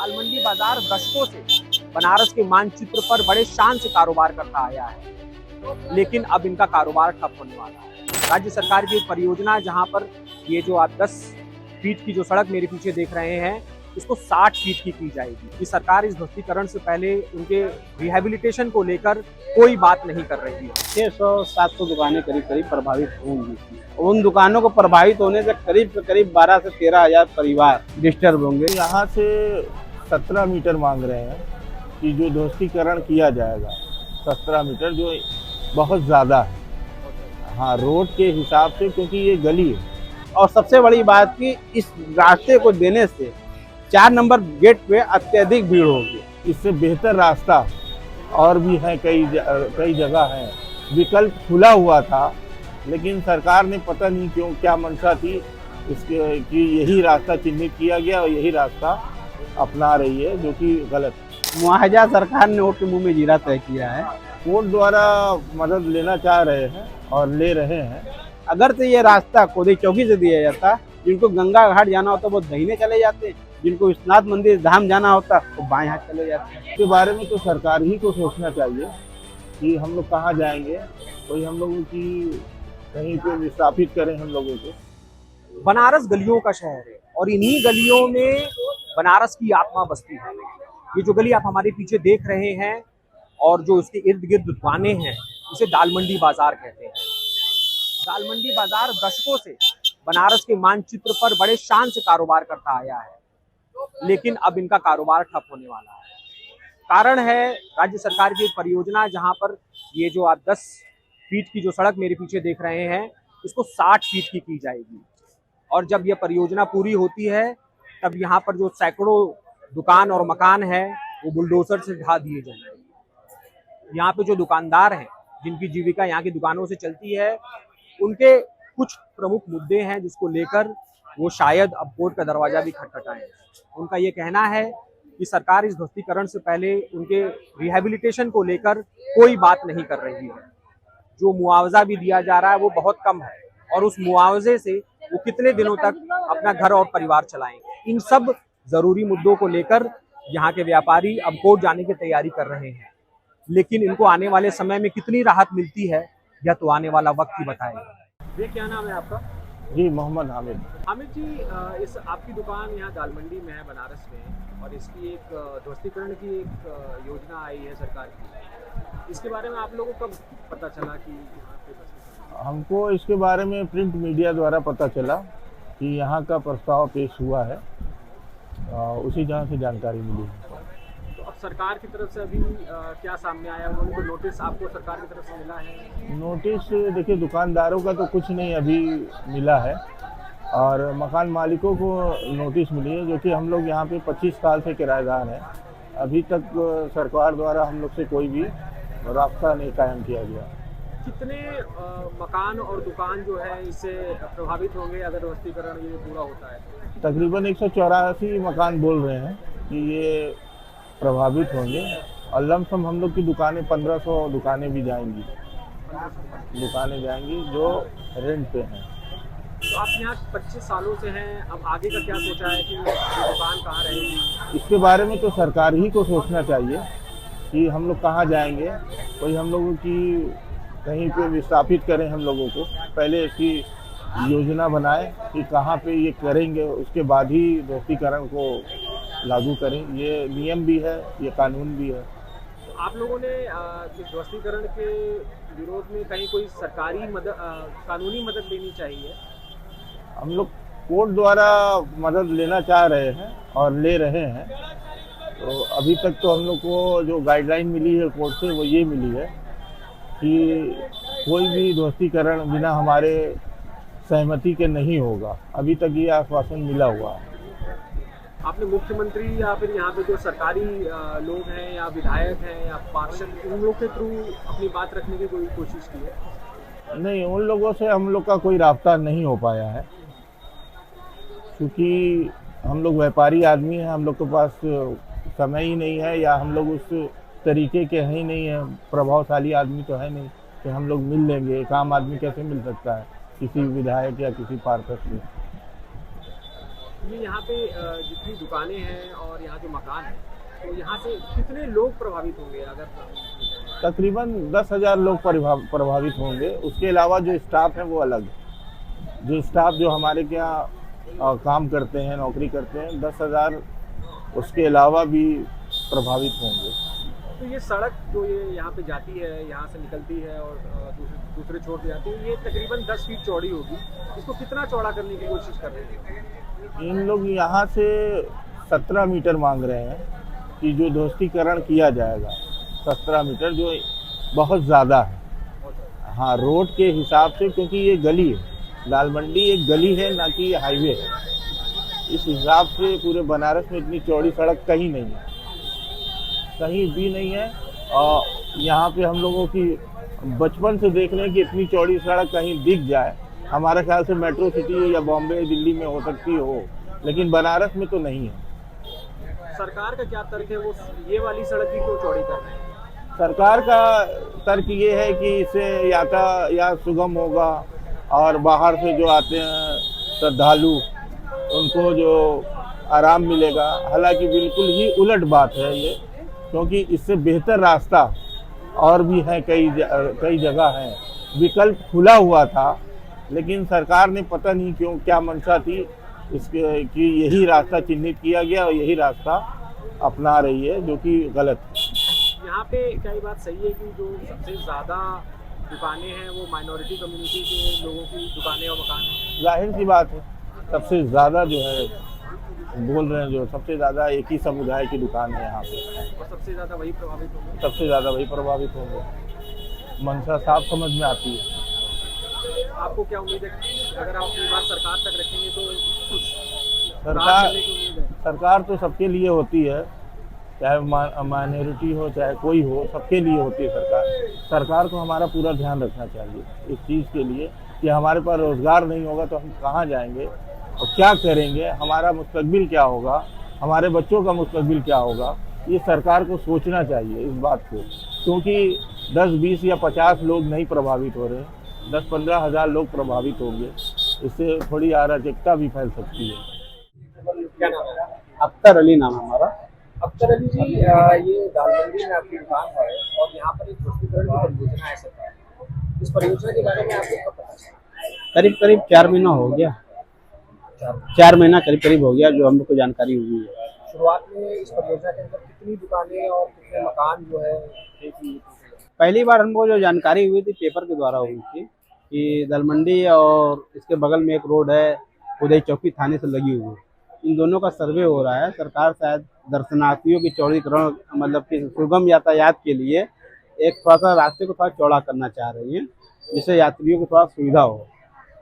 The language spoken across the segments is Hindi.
दाल मंडी बाजार दशकों से बनारस के मानचित्र पर बड़े शान से कारोबार करता आया है, लेकिन अब इनका कारोबार ठप होने वाला है। राज्य सरकार की एक परियोजना जहां पर ये जो आप 10 फीट की जो सड़क मेरे पीछे देख रहे हैं, इसको 60 फीट की जाएगी। ये सरकार इस ध्वस्तीकरण से पहले उनके रिहेबिलिटेशन को लेकर कोई बात नहीं कर रही है। 600-700 दुकानें करीब करीब प्रभावित होंगी। उन दुकानों को प्रभावित होने से करीब 12 से 13 हजार परिवार डिस्टर्ब होंगे। यहाँ से 17 मीटर मांग रहे हैं कि जो ध्वस्तीकरण किया जाएगा, 17 मीटर जो बहुत ज़्यादा है। हाँ, रोड के हिसाब से, क्योंकि ये गली है। और सबसे बड़ी बात कि इस रास्ते को देने से 4 नंबर गेट पे अत्यधिक भीड़ होगी। इससे बेहतर रास्ता और भी है, कई जगह है। विकल्प खुला हुआ था, लेकिन सरकार ने पता नहीं क्यों, क्या मंशा थी इसके कि यही रास्ता चिन्हित किया गया और यही रास्ता अपना रही है, जो कि गलत है। मुआवजा सरकार ने वोट के मुंह में जीरा तय किया है। कोर्ट द्वारा मदद लेना चाह रहे हैं और ले रहे हैं। अगर तो ये रास्ता कोदी चौकी से दिया जाता, जिनको गंगा घाट जाना होता वो दाहिने चले जाते, जिनको विश्वनाथ मंदिर धाम जाना होता तो बाएं हाथ चले जाते। इसके बारे में तो सरकार ही को सोचना चाहिए कि हम लोग कहाँ जाएंगे। कोई हम लोगों की कहीं पे विस्थापित करें हम लोगों को। बनारस गलियों का शहर है और इन्हीं गलियों में बनारस की आत्मा बसती है। ये जो गली आप हमारे पीछे देख रहे हैं और जो इसके इर्द गिर्द दुकानें हैं, इसे दाल मंडी बाजार कहते हैं। दाल मंडी बाजार दशकों से बनारस के मानचित्र पर बड़े शान से कारोबार करता आया है, लेकिन अब इनका कारोबार ठप होने वाला है। कारण है राज्य सरकार की एक परियोजना जहां पर ये जो आप 10 फीट की जो सड़क मेरे पीछे देख रहे हैं, इसको 60 फीट की जाएगी। और जब यह परियोजना पूरी होती है, तब यहाँ पर जो सैकड़ों दुकान और मकान है वो बुलडोजर से ढा दिए जाएंगे। यहाँ पे जो दुकानदार हैं, जिनकी जीविका यहाँ की दुकानों से चलती है, उनके कुछ प्रमुख मुद्दे हैं जिसको लेकर वो शायद अब कोर्ट का दरवाजा भी खटखटाएं। उनका ये कहना है कि सरकार इस ध्वस्तीकरण से पहले उनके रिहेबिलिटेशन को लेकर कोई बात नहीं कर रही है। जो मुआवजा भी दिया जा रहा है वो बहुत कम है, और उस मुआवजे से वो कितने दिनों तक अपना घर और परिवार चलाएंगे। इन सब जरूरी मुद्दों को लेकर यहाँ के व्यापारी अब कोर्ट जाने की तैयारी कर रहे हैं, लेकिन इनको आने वाले समय में कितनी राहत मिलती है यह तो आने वाला वक्त ही बताएगा। ये क्या नाम है आपका? जी, मोहम्मद हामिद। हामिद जी, इस आपकी दुकान यहाँ दाल मंडी में है बनारस में, और इसकी एक ध्वस्तीकरण की एक योजना आई है सरकार की। इसके बारे में आप लोगों को कब पता चला कि यहाँ पे ध्वस्तीकरण? हमको इसके बारे में प्रिंट मीडिया द्वारा पता चला कि यहाँ का प्रस्ताव पेश हुआ है, उसी जहाँ से जानकारी मिली। तो अब सरकार की तरफ से अभी क्या सामने आया? उनको नोटिस आपको सरकार की तरफ से मिला है? नोटिस देखिए, दुकानदारों का तो कुछ नहीं अभी मिला है, और मकान मालिकों को नोटिस मिली है, जो कि हम लोग यहाँ पे 25 साल से किराएदार हैं। अभी तक सरकार द्वारा हम लोग से कोई भी रास्ता नहीं कायम किया गया। कितने मकान और दुकान जो है इससे प्रभावित होंगे अगर ध्वस्तीकरण ये पूरा होता है? तकरीबन 184 मकान बोल रहे हैं कि ये प्रभावित होंगे, और लमसम हम लोग की दुकानें 1500 दुकानें भी जाएंगी, जो रेंट पे हैं। तो आप यहाँ 25 सालों से हैं, अब आगे का क्या सोचा है कि ये दुकान कहाँ रहेगी? इसके बारे में तो सरकार ही को सोचना चाहिए कि हम लोग कहाँ जाएंगे। कोई हम लोगों की कहीं पे विस्थापित करें हम लोगों को, पहले इसकी योजना बनाए कि कहाँ पे ये करेंगे, उसके बाद ही ध्वस्तीकरण को लागू करें। ये नियम भी है, ये कानून भी है। तो आप लोगों ने ध्वस्तीकरण के विरोध में कहीं कोई सरकारी मदद, कानूनी मदद लेनी चाहिए? हम लोग कोर्ट द्वारा मदद लेना चाह रहे हैं और ले रहे हैं। तो अभी तक तो हम लोग को जो गाइडलाइन मिली है कोर्ट से, वो ये मिली है कि कोई भी ध्वस्तीकरण बिना हमारे सहमति के नहीं होगा। अभी तक ये आश्वासन मिला हुआ है। आपने मुख्यमंत्री या फिर यहाँ पे जो सरकारी लोग हैं या विधायक हैं या पार्षद, उन लोग के थ्रू अपनी बात रखने की कोई कोशिश की है? नहीं, उन लोगों से हम लोग का कोई राब्ता नहीं हो पाया है, क्योंकि हम लोग व्यापारी आदमी हैं। हम लोग के पास समय ही नहीं है, या हम लोग उस तरीके के हैं ही नहीं है, प्रभावशाली आदमी तो है नहीं कि हम लोग मिल लेंगे। एक आम आदमी कैसे मिल सकता है किसी विधायक या किसी पार्षद से? ये यहाँ पे जितनी दुकानें हैं और यहाँ जो मकान है, तो यहाँ से कितने लोग प्रभावित होंगे अगर तकरीबन 10,000 लोग प्रभावित होंगे। उसके अलावा जो स्टाफ है वो अलग है। जो स्टाफ जो हमारे के यहाँ काम करते हैं, नौकरी करते हैं, 10,000 उसके अलावा भी प्रभावित होंगे। तो ये सड़क जो ये यहाँ पे जाती है, यहाँ से निकलती है और दूसरे छोर पे जाती है, ये तकरीबन 10 फीट चौड़ी होगी। इसको कितना चौड़ा करने की कोशिश कर रहे हैं? इन लोग यहाँ से 17 मीटर मांग रहे हैं कि जो ध्वस्तीकरण किया जाएगा। 17 मीटर जो बहुत ज़्यादा है। हाँ, रोड के हिसाब से, क्योंकि ये गली है, दाल मंडी एक गली है, ना कि हाईवे है। इस हिसाब से पूरे बनारस में इतनी चौड़ी सड़क कहीं नहीं है, कहीं भी नहीं है। और यहाँ पे हम लोगों की बचपन से देख रहे हैं कि इतनी चौड़ी सड़क कहीं दिख जाए, हमारे ख्याल से मेट्रो सिटी या बॉम्बे दिल्ली में हो सकती हो, लेकिन बनारस में तो नहीं है। सरकार का क्या तर्क है, वो ये वाली सड़क भी क्यों चौड़ी कर रहे हैं? सरकार का तर्क ये है कि इससे यातायात सुगम होगा और बाहर से जो आते हैं श्रद्धालु उनको जो आराम मिलेगा। हालांकि बिल्कुल ही उलट बात है ये, क्योंकि इससे बेहतर रास्ता और भी है, कई जगह है। विकल्प खुला हुआ था, लेकिन सरकार ने पता नहीं क्यों, क्या मंशा थी इसके कि यही रास्ता चिन्हित किया गया और यही रास्ता अपना रही है, जो कि गलत है। यहाँ पे क्या ये बात सही है कि जो सबसे ज़्यादा दुकानें हैं वो माइनॉरिटी कम्युनिटी के लोगों की दुकानें और मकान हैं? जाहिर सी बात है, सबसे ज़्यादा जो है बोल रहे हैं, जो सबसे ज़्यादा एक ही समुदाय की दुकान है यहाँ पे, और सबसे ज़्यादा वही प्रभावित होंगे। सबसे ज़्यादा वही प्रभावित होंगे। मंशा साफ समझ में आती है। आपको क्या उम्मीद है अगर आप अपनी बात सरकार तक रखेंगे तो कुछ राहत सरकार मिलने की उम्मीद है? सरकार तो सबके लिए होती है, चाहे माइनॉरिटी हो चाहे कोई हो, सबके लिए होती है सरकार। सरकार को हमारा पूरा ध्यान रखना चाहिए इस चीज़ के लिए कि हमारे पास रोज़गार नहीं होगा तो हम कहाँ जाएंगे और क्या करेंगे, हमारा मुस्तकबिल क्या होगा, हमारे बच्चों का मुस्तकबिल क्या होगा। ये सरकार को सोचना चाहिए इस बात को, क्योंकि 10, 20 या 50 लोग नहीं प्रभावित हो रहे, 10-15 हज़ार लोग प्रभावित होंगे। इससे थोड़ी अराजकता भी फैल सकती है। क्या नाम है? अख्तर अली नाम है हमारा। अख्तर अली जी, ये दालमंडी में आपकी दुकान है और यहाँ पर एक ध्वस्तीकरण की परियोजना है सरकार। इस परियोजना के बारे में आपको कब पता चला? करीब 4 महीना हो गया, 4 महीना करीब हो गया जो हम लोग को जानकारी हुई है। शुरुआत में इस परियोजना के अंदर कितनी दुकानें और कितने मकान जो है देखी? पहली बार हमको जो जानकारी हुई थी पेपर के द्वारा हुई थी कि दालमंडी और इसके बगल में एक रोड है उदय चौकी थाने से लगी हुई, इन दोनों का सर्वे हो रहा है। सरकार शायद दर्शनार्थियों की चौड़ीकरण, मतलब कि सुगम यातायात के लिए एक थोड़ा सा रास्ते को थोड़ा चौड़ा करना चाह रही है, जिससे यात्रियों को थोड़ा सुविधा हो।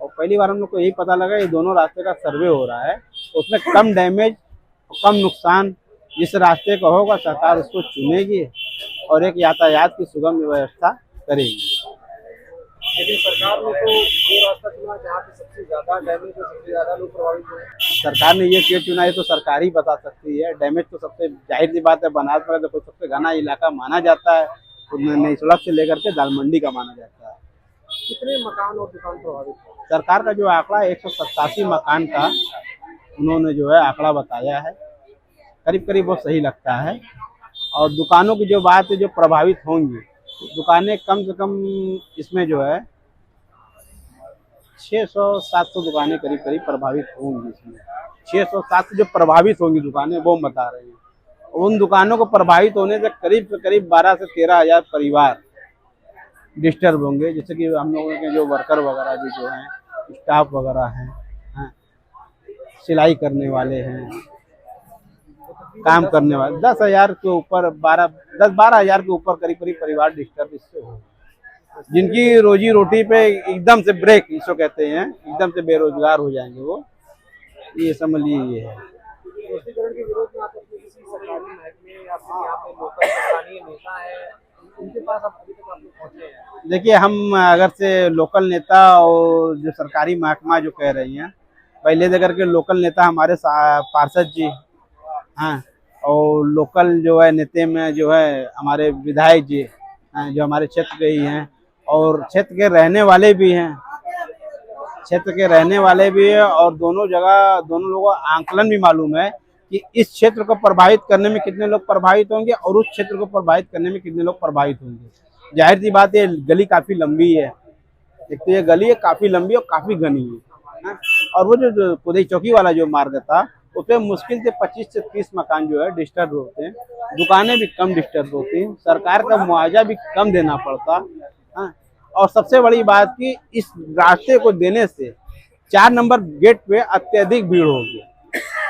और पहली बार हम लोग को यही पता लगा ये दोनों रास्ते का सर्वे हो रहा है, उसमें कम डैमेज, कम नुकसान जिस रास्ते का होगा सरकार उसको चुनेगी और एक यातायात की सुगम व्यवस्था करेगी। लेकिन सरकार ने तो वो रास्ता चुना जहाँ पे सबसे ज्यादा डैमेज और सबसे ज्यादा लोग प्रभावित हुए। सरकार ने ये क्यों चुना है तो सरकार ही बता सकती है। डैमेज तो सबसे जाहिर सी बात है, बनारस में तो सबसे घना इलाका माना जाता है, नई सड़क से लेकर के दालमंडी का माना जाता है। कितने मकान और दुकान प्रभावित हुए? सरकार का जो आंकड़ा 187 मकान का उन्होंने जो है आंकड़ा बताया है, करीब वो सही लगता है। और दुकानों की जो बात है जो प्रभावित होंगी, दुकानें कम से कम इसमें जो है 600-700 दुकानें करीब प्रभावित होंगी। इसमें 600-700 जो प्रभावित होंगी दुकानें वो बता रहे हैं। उन दुकानों को प्रभावित होने से करीब 12 से 13 हज़ार परिवार डिस्टर्ब होंगे। जैसे कि हम लोगों के जो वर्कर वगैरह भी जो हैं, स्टाफ वगैरह हैं, सिलाई करने वाले हैं, काम करने वाले 10,000 के ऊपर 10-12 हज़ार के ऊपर करीब परिवार डिस्टर्ब इससे हो, जिनकी रोजी रोटी पे एकदम से ब्रेक इसको कहते हैं, एकदम से बेरोजगार हो जाएंगे वो। ये समझ लीजिए ये है। ध्वस्तीकरण के विरोध में आप अपने किसी सरकारी महकमे या फिर यहाँ पे लोकल स्थानीय नेता है उनके पास अभी तक आप लोग पहुँचे हैं? देखिए, हम अगर से लोकल नेता और जो सरकारी महकमा जो कह रही हैं, पहले देकर के लोकल नेता हमारे पार्षद जी, हाँ, और लोकल जो है नेता में जो है हमारे विधायक जी, जो हमारे क्षेत्र के ही हैं और क्षेत्र के रहने वाले भी हैं, क्षेत्र के रहने वाले भी है और दोनों लोगों को आंकलन भी मालूम है कि इस क्षेत्र को प्रभावित करने में कितने लोग प्रभावित होंगे और उस क्षेत्र को प्रभावित करने में कितने लोग प्रभावित होंगे। जाहिर सी बात है, गली काफी लंबी है, एक तो ये गली है काफी लंबी और काफी घनी है। और वो जो कुदई चौकी वाला जो मार्ग था उसपे मुश्किल से 25 से 30 मकान जो है डिस्टर्ब होते हैं, दुकानें भी कम डिस्टर्ब होती हैं, सरकार का मुआवजा भी कम देना पड़ता। और सबसे बड़ी बात कि इस रास्ते को देने से 4 नंबर गेट पे अत्यधिक भीड़ होगी।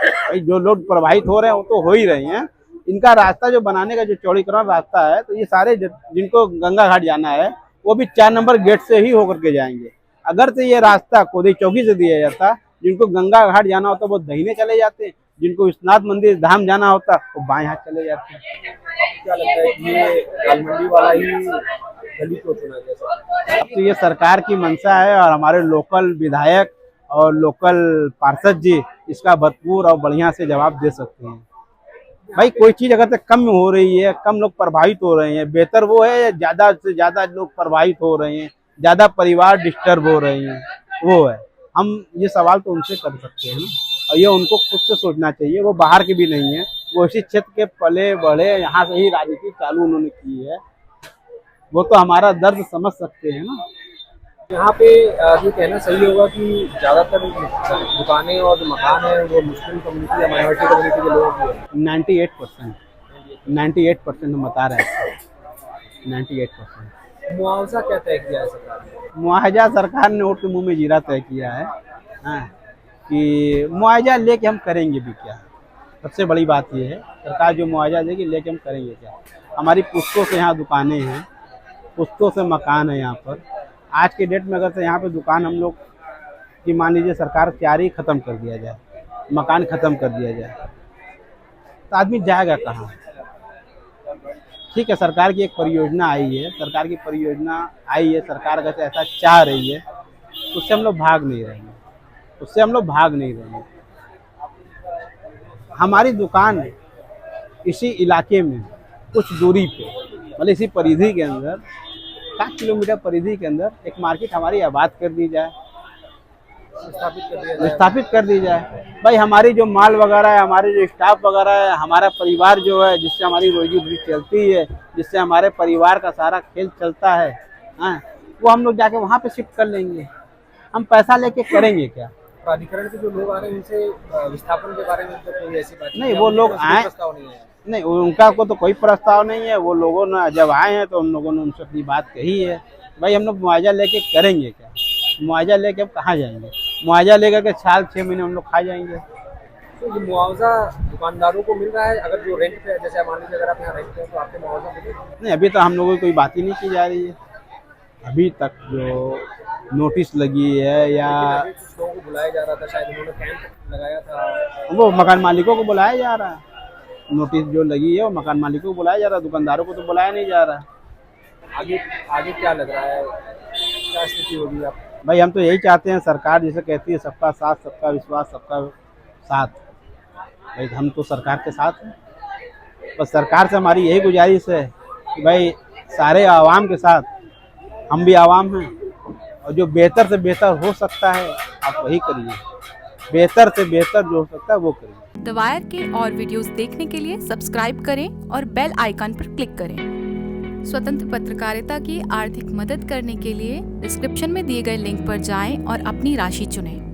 भाई जो लोग प्रभावित हो रहे हैं वो तो हो ही रहे हैं, इनका रास्ता जो बनाने का जो चौड़ीकरण रास्ता है, तो ये सारे जिनको गंगा घाट जाना है वो भी 4 नंबर गेट से ही होकर के जाएंगे। अगर तो ये रास्ता कुदई चौकी से दिया जाता, जिनको गंगा घाट जाना होता वो दाहिने चले जाते, जिनको विश्वनाथ मंदिर धाम जाना होता वो बाएं हाथ चले जाते। क्या लगता है कि ये दालमंडी वाला ही गली को चुना गया? तो ये सरकार की मंशा है और हमारे लोकल विधायक और लोकल पार्षद जी इसका भरपूर और बढ़िया से जवाब दे सकते हैं। भाई कोई चीज अगर तक कम हो रही है, कम लोग प्रभावित हो रहे हैं, बेहतर वो है या ज्यादा से ज्यादा लोग प्रभावित हो रहे हैं, ज्यादा परिवार डिस्टर्ब हो रहे हैं, वो है। हम ये सवाल तो उनसे कर सकते हैं ना, और ये उनको खुद से सोचना चाहिए। वो बाहर के भी नहीं है, वो इसी क्षेत्र के पले बढ़े, यहाँ से ही राजनीति चालू उन्होंने की है, वो तो हमारा दर्द समझ सकते हैं ना। यहाँ पे ये कहना सही होगा कि ज्यादातर दुकानें और जो मकान है वो मुस्लिम कम्युनिटी या माइनॉरिटी कम्युनिटी के लोगों की है। 98% हम बता रहे हैं, 98%। मुआवजा क्या तय किया है सरकार ने? मुआवजा सरकार ने वोट के मुंह में जीरा तय किया है, कि मुआवजा लेके हम करेंगे भी क्या। सबसे बड़ी बात ये है, सरकार जो मुआवजा देगी लेके हम करेंगे क्या। हमारी पुश्तों से यहाँ दुकानें हैं, पुश्तों से मकान है यहाँ पर। आज के डेट में अगर से यहाँ पे दुकान हम लोग की मान लीजिए सरकार तैयारी खत्म कर दिया जाए, मकान खत्म कर दिया जाए, तो आदमी जाएगा कहाँ। ठीक है, सरकार की एक परियोजना आई है, सरकार की परियोजना आई है, सरकार अगर ऐसा चाह रही है तो उससे हम लोग भाग नहीं रहेंगे, हमारी दुकान इसी इलाके में कुछ दूरी पे, मतलब इसी परिधि के अंदर 7 किलोमीटर परिधि के अंदर एक मार्केट हमारी आबाद कर दी जाए, स्थापित कर दी जाए। भाई हमारी जो माल वगैरह है, हमारे जो स्टाफ वगैरह है, हमारा परिवार जो है जिससे हमारी रोजी रोटी चलती है, जिससे हमारे परिवार का सारा खेल चलता है, वो हम लोग जाके वहाँ पे शिफ्ट कर लेंगे। हम पैसा लेके करेंगे क्या। प्राधिकरण के जो लोग आ रहे हैं उनसे विस्थापन के बारे में तो कोई ऐसी बात नहीं, वो लोग आए नहीं, उनका को तो कोई प्रस्ताव नहीं है। वो लोगों ने जब आए हैं तो उन लोगों ने उनसे अपनी बात कही है। भाई हम लोग मुआवजा लेके करेंगे क्या, मुआवजा लेके हम कहाँ जाएंगे। मुआवजा लेकर के 4-6 महीने हम लोग खा जाएंगे। तो ये मुआवजा दुकानदारों को मिल रहा है? अगर जो रेंट पे, जैसे मान लीजिए अगर आप यहाँ रेंट पे हैं तो आपको मुआवजा मिलेगा? नहीं, अभी तो हम लोगों की कोई बात ही नहीं की जा रही है। अभी तक जो नोटिस लगी है या कुछ लोगों को बुलाया जा रहा था, शायद उन्होंने कैंप लगाया था, वो मकान मालिकों को बुलाया जा रहा है। नोटिस जो लगी है वो मकान मालिकों को बुलाया जा रहा है, दुकानदारों को तो बुलाया नहीं जा रहा है। आगे क्या लग रहा है, क्या स्थिति होगी? आप भाई हम तो यही चाहते हैं, सरकार जैसे कहती है सबका साथ, सबका विश्वास, सबका साथ। भाई हम तो सरकार के साथ हैं, बस सरकार से हमारी यही गुजारिश है कि भाई सारे आवाम के साथ हम भी आवाम हैं, और जो बेहतर से बेहतर हो सकता है आप वही करिए, बेहतर से बेहतर जो हो सकता है वो करिए। द वायर के और वीडियोस देखने के लिए सब्सक्राइब करें और बेल आइकन पर क्लिक करें। स्वतंत्र पत्रकारिता की आर्थिक मदद करने के लिए डिस्क्रिप्शन में दिए गए लिंक पर जाएं और अपनी राशि चुनें।